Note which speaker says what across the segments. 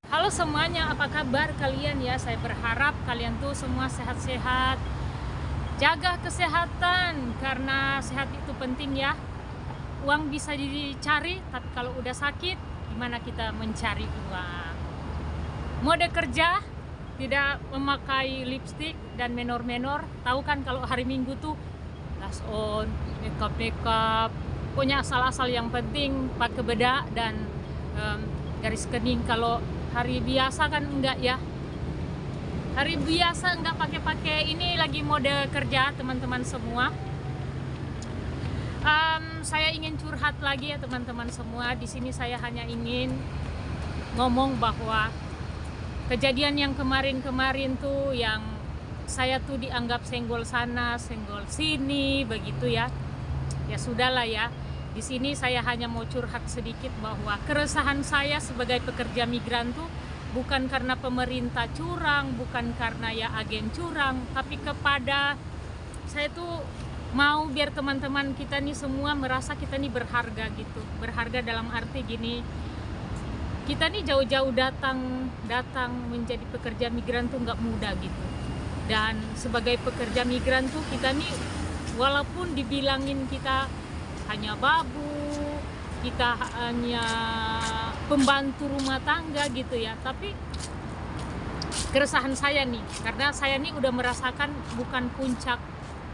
Speaker 1: Halo semuanya, apa kabar kalian ya? Saya berharap kalian tuh semua sehat-sehat. Jaga kesehatan karena sehat itu penting ya. Uang bisa dicari, tapi kalau udah sakit, gimana kita mencari uang? Mode kerja tidak memakai lipstick dan menor-menor. Tahu kan kalau hari Minggu tuh blush on, makeup, punya asal-asal yang penting pakai bedak dan garis kening. Kalau hari biasa kan enggak ya, hari biasa enggak pakai ini lagi mode kerja teman-teman semua. Saya ingin curhat lagi ya teman-teman semua. Di sini saya hanya ingin ngomong bahwa kejadian yang kemarin-kemarin tuh yang saya tuh dianggap senggol sana senggol sini begitu ya. Ya sudahlah ya. Di sini saya hanya mau curhat sedikit bahwa keresahan saya sebagai pekerja migran tuh bukan karena pemerintah curang, bukan karena ya agen curang, tapi kepada saya tuh mau biar teman-teman kita nih semua merasa kita nih berharga gitu. Berharga dalam arti gini, kita nih jauh-jauh datang menjadi pekerja migran tuh nggak mudah gitu. Dan sebagai pekerja migran tuh kita nih walaupun dibilangin kita hanya babu, kita hanya pembantu rumah tangga gitu ya, tapi keresahan saya nih, karena saya nih udah merasakan bukan puncak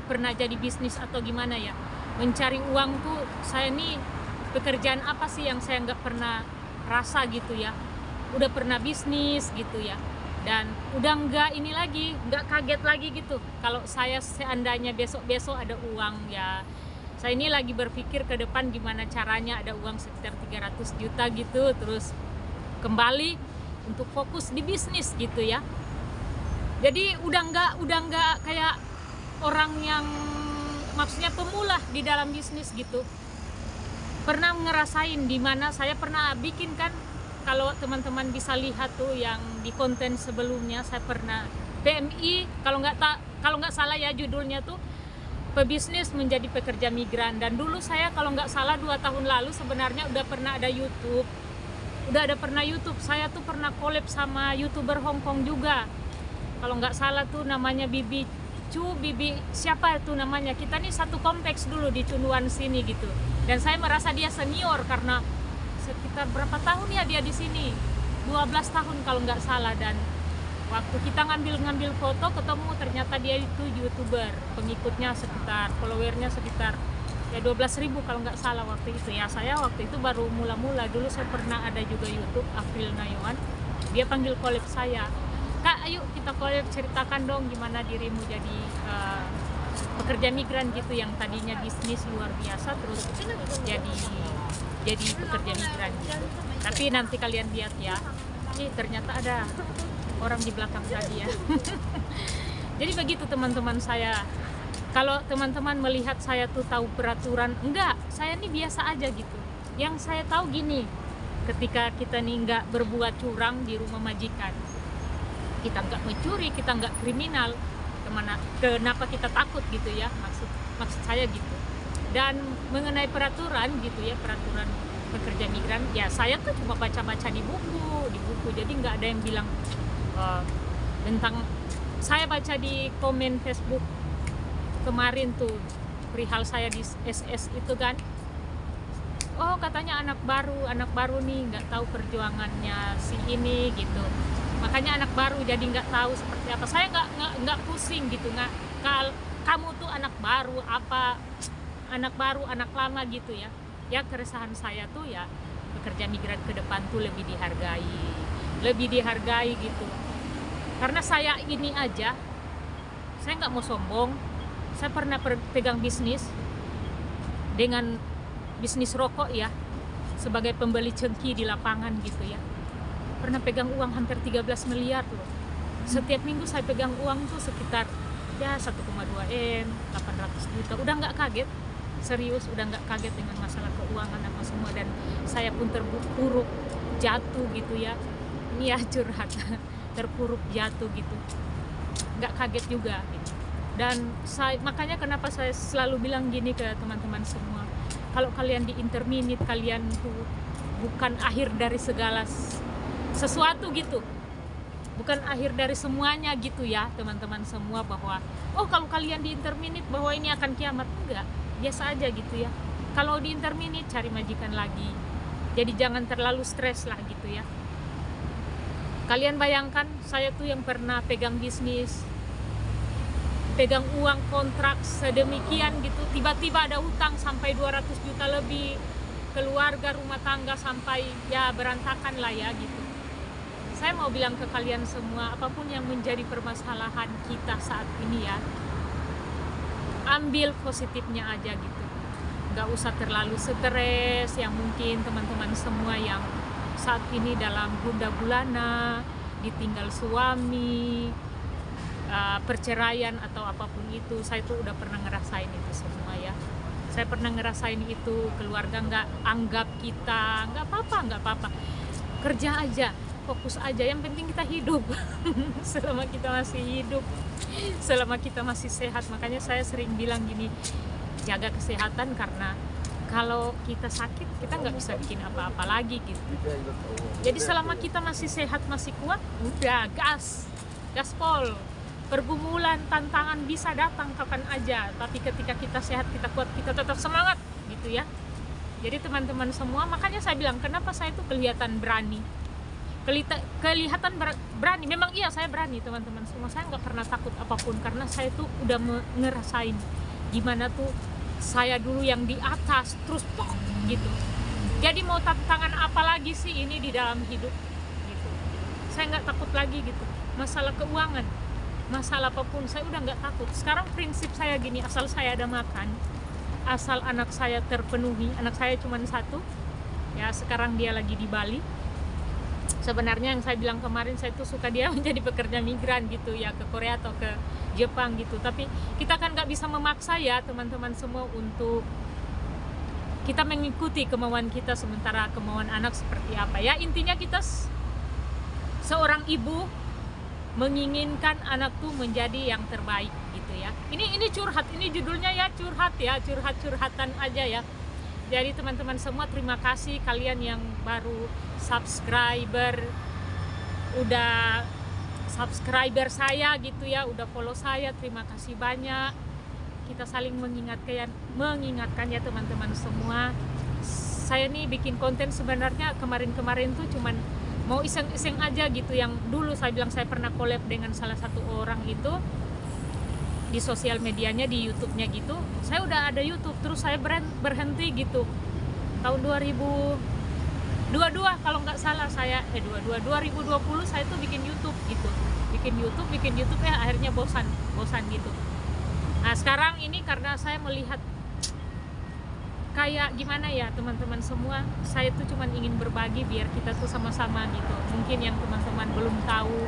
Speaker 1: pernah jadi bisnis atau gimana ya, mencari uang tuh saya nih pekerjaan apa sih yang saya nggak pernah rasa gitu ya, udah pernah bisnis gitu ya, dan udah nggak ini lagi, nggak kaget lagi gitu kalau saya seandainya besok-besok ada uang ya. Saya ini lagi berpikir ke depan gimana caranya ada uang sekitar 300 juta gitu, terus kembali untuk fokus di bisnis gitu ya. Jadi udah nggak kayak orang yang maksudnya pemula di dalam bisnis gitu. Pernah ngerasain di mana saya pernah bikin kan, kalau teman-teman bisa lihat tuh yang di konten sebelumnya saya pernah PMI, kalau nggak salah ya judulnya tuh pebisnis menjadi pekerja migran. Dan dulu saya kalau nggak salah 2 tahun lalu sebenarnya udah pernah ada YouTube, saya tuh pernah collab sama YouTuber Hong Kong juga, kalau nggak salah tuh namanya Bibi siapa itu namanya, kita nih satu kompleks dulu di Cunuan sini gitu, dan saya merasa dia senior karena sekitar berapa tahun ya dia di sini, 12 tahun kalau nggak salah. Dan waktu kita ngambil foto ketemu ternyata dia itu YouTuber, pengikutnya sekitar, followernya sekitar ya 12.000 kalau nggak salah waktu itu ya. Saya waktu itu baru mula-mula, dulu saya pernah ada juga YouTube, April Nayuan, dia panggil collab saya, Kak ayo kita collab, ceritakan dong gimana dirimu jadi pekerja migran gitu, yang tadinya bisnis luar biasa terus jadi pekerja migran gitu. Tapi nanti kalian lihat ya, ternyata ada orang di belakang tadi ya. Jadi begitu teman-teman saya. Kalau teman-teman melihat saya tuh tahu peraturan, enggak, saya nih biasa aja gitu. Yang saya tahu gini, ketika kita nih nggak berbuat curang di rumah majikan, kita nggak mencuri, kita nggak kriminal, kenapa kita takut gitu ya, maksud saya gitu. Dan mengenai peraturan gitu ya, peraturan pekerja migran, ya saya tuh cuma baca-baca di buku, jadi nggak ada yang bilang tentang, saya baca di komen Facebook kemarin tuh perihal saya di SS itu kan, oh katanya anak baru nih nggak tahu perjuangannya si ini gitu, makanya anak baru jadi nggak tahu seperti apa. Saya nggak pusing gitu, nggak kamu tuh anak baru apa, anak lama gitu ya. Ya keresahan saya tuh ya pekerja migran ke depan tuh lebih dihargai gitu. Karena saya ini aja, saya nggak mau sombong, saya pernah pegang bisnis dengan bisnis rokok ya, sebagai pembeli cengki di lapangan gitu ya. Pernah pegang uang hampir 13 miliar loh. Setiap minggu saya pegang uang tuh sekitar ya 1,2 M, 800 juta. Udah nggak kaget, serius udah nggak kaget dengan masalah keuangan apa semua. Dan saya pun terpuruk jatuh gitu ya. Ini ya curhat, terpuruk jatuh gitu, nggak kaget juga gitu. Dan makanya kenapa saya selalu bilang gini ke teman-teman semua, kalau kalian di interminit, kalian tuh bukan akhir dari segala sesuatu gitu, bukan akhir dari semuanya gitu ya teman-teman semua, bahwa oh kalau kalian di interminit bahwa ini akan kiamat. Enggak, biasa aja gitu ya. Kalau di interminit cari majikan lagi, jadi jangan terlalu stres lah gitu ya. Kalian bayangkan, saya tuh yang pernah pegang bisnis, pegang uang kontrak sedemikian gitu, tiba-tiba ada utang sampai 200 juta lebih, keluarga rumah tangga sampai ya berantakan lah ya gitu. Saya mau bilang ke kalian semua, apapun yang menjadi permasalahan kita saat ini ya, ambil positifnya aja gitu. Gak usah terlalu stres, yang mungkin teman-teman semua yang saat ini dalam gundah gulana, ditinggal suami, perceraian atau apapun itu, saya tuh udah pernah ngerasain itu semua ya. Saya pernah ngerasain itu, keluarga nggak anggap kita, nggak apa-apa, kerja aja, fokus aja, yang penting kita hidup. Selama kita masih hidup, selama kita masih sehat. Makanya saya sering bilang gini, jaga kesehatan, karena kalau kita sakit kita nggak bisa bikin apa-apa lagi gitu. Jadi selama kita masih sehat, masih kuat, udah gaspol. Pergumulan, tantangan bisa datang kapan aja, tapi ketika kita sehat, kita kuat, kita tetap semangat gitu ya. Jadi teman-teman semua, makanya saya bilang kenapa saya tuh kelihatan berani, kelihatan berani. Memang iya saya berani teman-teman semua, saya nggak pernah takut apapun, karena saya tuh udah ngerasain gimana tuh saya dulu yang di atas terus pok gitu. Jadi mau tantangan apa lagi sih ini di dalam hidup gitu. Saya nggak takut lagi gitu. Masalah keuangan, masalah apapun saya udah nggak takut. Sekarang prinsip saya gini, asal saya ada makan, asal anak saya terpenuhi. Anak saya cuma satu ya, sekarang dia lagi di Bali. Sebenarnya yang saya bilang kemarin, saya tuh suka dia menjadi pekerja migran gitu ya, ke Korea atau ke Jepang gitu. Tapi kita kan nggak bisa memaksa ya teman-teman semua untuk kita mengikuti kemauan kita, sementara kemauan anak seperti apa ya. Intinya kita seorang ibu menginginkan anak tuh menjadi yang terbaik gitu ya. Ini curhat, ini judulnya ya, curhat ya, curhatan aja ya. Jadi teman-teman semua, terima kasih kalian yang baru subscriber, udah subscriber saya gitu ya, udah follow saya, terima kasih banyak. Kita saling mengingatkan ya teman-teman semua. Saya nih bikin konten sebenarnya kemarin-kemarin tuh cuman mau iseng-iseng aja gitu. Yang dulu saya bilang saya pernah collab dengan salah satu orang itu di sosial medianya, di YouTube-nya gitu. Saya udah ada YouTube, terus saya berhenti gitu tahun 2022 kalau nggak salah. Saya 2020 saya tuh bikin YouTube gitu, bikin YouTube ya, akhirnya bosan gitu. Nah sekarang ini karena saya melihat kayak gimana ya teman-teman semua, saya tuh cuman ingin berbagi biar kita tuh sama-sama gitu. Mungkin yang teman-teman belum tahu,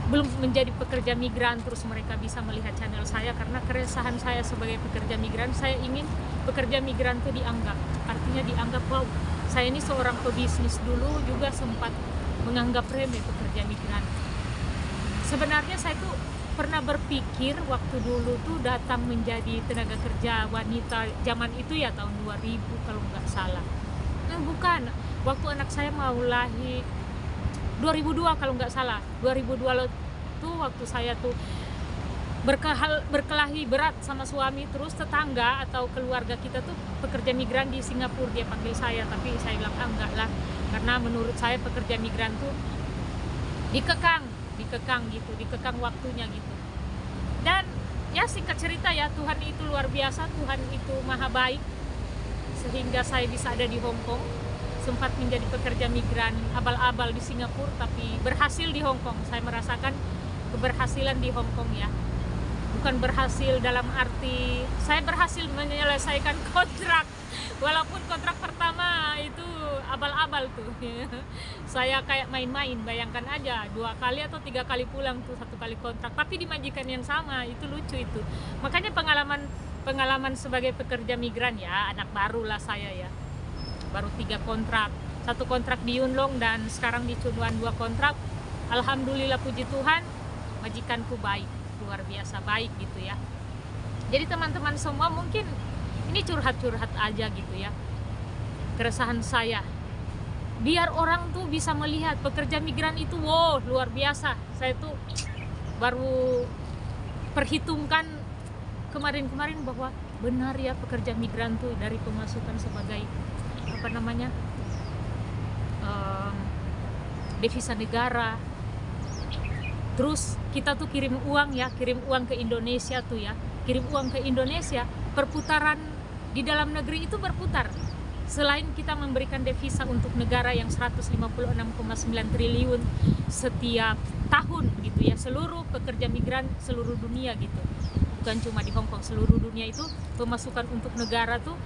Speaker 1: belum menjadi pekerja migran, terus mereka bisa melihat channel saya, karena keresahan saya sebagai pekerja migran, saya ingin pekerja migran tuh dianggap, artinya dianggap, wow, saya ini seorang pebisnis, dulu juga sempat menganggap remeh pekerja migran. Sebenarnya saya tuh pernah berpikir waktu dulu tuh datang menjadi tenaga kerja wanita zaman itu ya, tahun 2000 kalau nggak salah. Bukan, waktu anak saya mau lahir 2002 kalau nggak salah, 2002 tuh waktu saya tuh berkelahi berat sama suami, terus tetangga atau keluarga kita tuh pekerja migran di Singapura, dia panggil saya, tapi saya bilang enggak lah, karena menurut saya pekerja migran tuh dikekang gitu, dikekang waktunya gitu. Dan ya singkat cerita ya, Tuhan itu luar biasa, Tuhan itu maha baik, sehingga saya bisa ada di Hong Kong. Sempat menjadi pekerja migran abal-abal di Singapura, tapi berhasil di Hong Kong. Saya merasakan keberhasilan di Hong Kong ya. Bukan berhasil dalam arti saya berhasil menyelesaikan kontrak, walaupun kontrak pertama itu abal-abal tuh. Saya kayak main-main, bayangkan aja 2 kali atau 3 kali pulang tuh, 1 kali kontrak, tapi di majikan yang sama. Itu lucu itu. Makanya pengalaman sebagai pekerja migran ya, anak baru lah saya ya, baru 3 kontrak, 1 kontrak di Yunlong dan sekarang di Chunwan 2 kontrak. Alhamdulillah, puji Tuhan, majikanku baik, luar biasa baik gitu ya. Jadi teman-teman semua, mungkin ini curhat-curhat aja gitu ya, keresahan saya biar orang tuh bisa melihat pekerja migran itu wow luar biasa. Saya tuh baru perhitungkan kemarin-kemarin bahwa benar ya pekerja migran tuh dari pemasukan sebagai apa namanya devisa negara. Terus kita tuh kirim uang ke Indonesia tuh ya, kirim uang ke Indonesia, perputaran di dalam negeri itu berputar. Selain kita memberikan devisa untuk negara yang 156,9 triliun setiap tahun gitu ya, seluruh pekerja migran seluruh dunia gitu, bukan cuma di Hong Kong, seluruh dunia itu pemasukan untuk negara tuh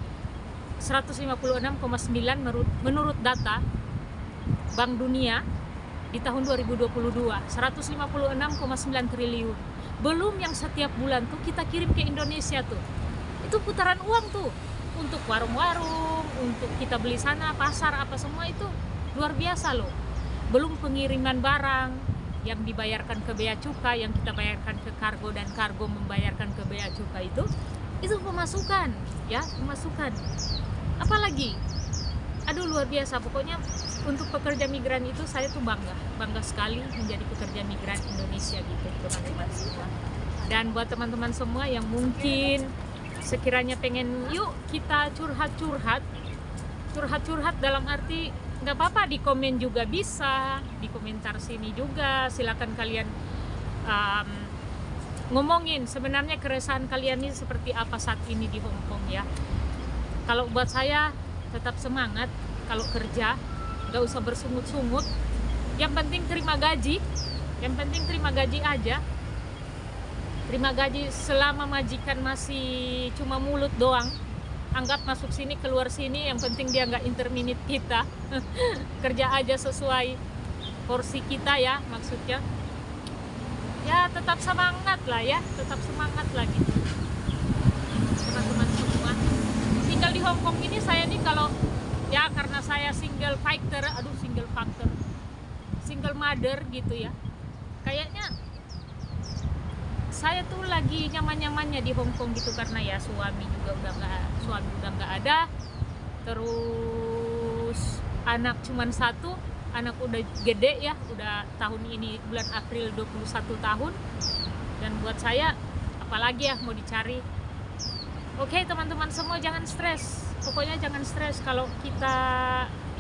Speaker 1: 156,9 menurut data Bank Dunia di tahun 2022, 156,9 triliun. Belum yang setiap bulan tuh kita kirim ke Indonesia tuh. Itu putaran uang tuh untuk warung-warung, untuk kita beli sana, pasar, apa semua itu luar biasa loh. Belum pengiriman barang yang dibayarkan ke bea cukai, yang kita bayarkan ke kargo dan kargo membayarkan ke bea cukai itu pemasukan ya, pemasukan. Apalagi, aduh luar biasa. Pokoknya untuk pekerja migran itu saya tuh bangga sekali menjadi pekerja migran Indonesia gitu teman-teman semua. Dan buat teman-teman semua yang mungkin sekiranya pengen yuk kita curhat dalam arti nggak apa-apa di komen juga bisa, di komentar sini juga silakan kalian ngomongin sebenarnya keresahan kalian ini seperti apa saat ini di Hong Kong ya. Kalau buat saya tetap semangat, kalau kerja nggak usah bersungut-sungut, yang penting terima gaji, aja, terima gaji. Selama majikan masih cuma mulut doang, anggap masuk sini keluar sini, yang penting dia nggak interminate kita. Kerja aja sesuai porsi kita ya, maksudnya ya tetap semangat lah ya, tetap semangat lagi teman-teman semua. Tinggal di Hong Kong ini saya nih kalau ya karena saya single mother gitu ya, kayaknya saya tuh lagi nyaman-nyamannya di Hong Kong gitu, karena ya suami udah nggak ada, terus anak cuman satu, anak udah gede ya, udah tahun ini bulan April 21 tahun, dan buat saya apalagi ya mau dicari. Oke teman-teman semua, jangan stres, pokoknya jangan stres. Kalau kita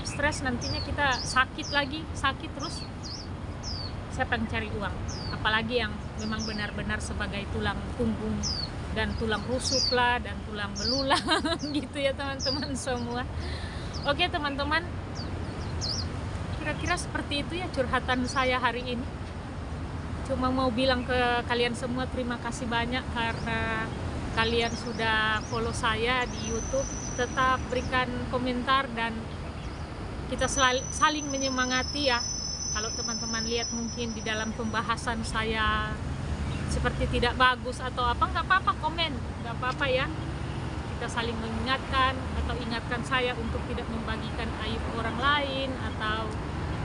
Speaker 1: stres nantinya kita sakit terus, siapa yang cari uang? Apalagi yang memang benar-benar sebagai tulang punggung dan tulang rusuk lah dan tulang belulang gitu ya teman-teman semua. Oke teman-teman, kira-kira seperti itu ya curhatan saya hari ini. Cuma mau bilang ke kalian semua terima kasih banyak karena kalian sudah follow saya di YouTube. Tetap berikan komentar dan kita saling menyemangati ya. Kalau teman-teman lihat mungkin di dalam pembahasan saya seperti tidak bagus atau apa, nggak apa-apa komen, nggak apa-apa ya. Kita saling mengingatkan atau ingatkan saya untuk tidak membagikan aib orang lain, atau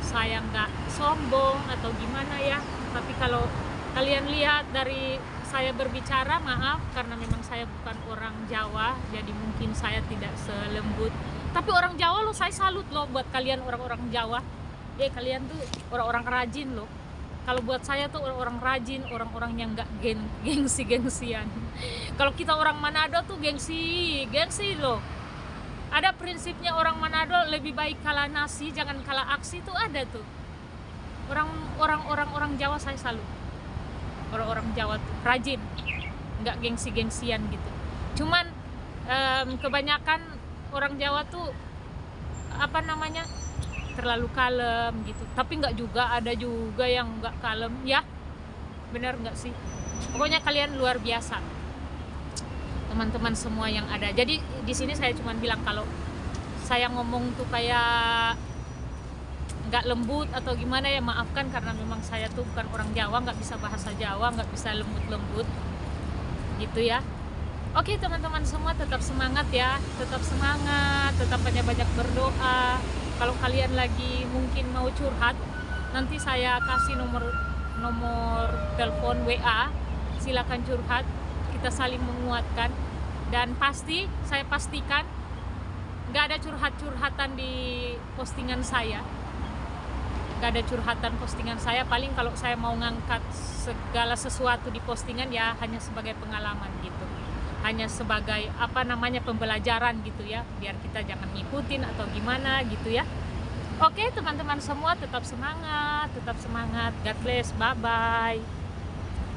Speaker 1: saya nggak sombong atau gimana ya. Tapi kalau kalian lihat dari saya berbicara, maaf karena memang saya bukan orang Jawa, jadi mungkin saya tidak selembut. Tapi orang Jawa loh, saya salut loh buat kalian orang-orang Jawa. Kalian tuh orang-orang rajin loh. Kalau buat saya tuh orang-orang rajin, orang-orang yang nggak gengsi-gengsian. Kalau kita orang Manado tuh gengsi loh. Ada prinsipnya orang Manado, lebih baik kalah nasi jangan kalah aksi, tuh ada tuh. Orang Jawa saya salut. Orang-orang Jawa tuh rajin, nggak gengsi-gengsian gitu. Cuman kebanyakan orang Jawa tuh apa namanya, terlalu kalem gitu. Tapi nggak juga, ada juga yang nggak kalem ya, bener nggak sih? Pokoknya kalian luar biasa teman-teman semua yang ada. Jadi di sini saya cuma bilang kalau saya ngomong tuh kayak nggak lembut atau gimana ya, maafkan karena memang saya tuh bukan orang Jawa, nggak bisa bahasa Jawa, nggak bisa lembut-lembut gitu ya. Oke teman-teman semua, tetap semangat ya, tetap semangat, tetap banyak-banyak berdoa. Kalau kalian lagi mungkin mau curhat, nanti saya kasih nomor telepon WA, silakan curhat, kita saling menguatkan. Dan saya pastikan nggak ada curhat-curhatan di postingan saya, nggak ada curhatan postingan saya. Paling kalau saya mau ngangkat segala sesuatu di postingan ya hanya sebagai pengalaman gitu, hanya sebagai apa namanya pembelajaran gitu ya, biar kita jangan ngikutin atau gimana gitu ya. Oke teman-teman semua, tetap semangat, God bless, bye bye.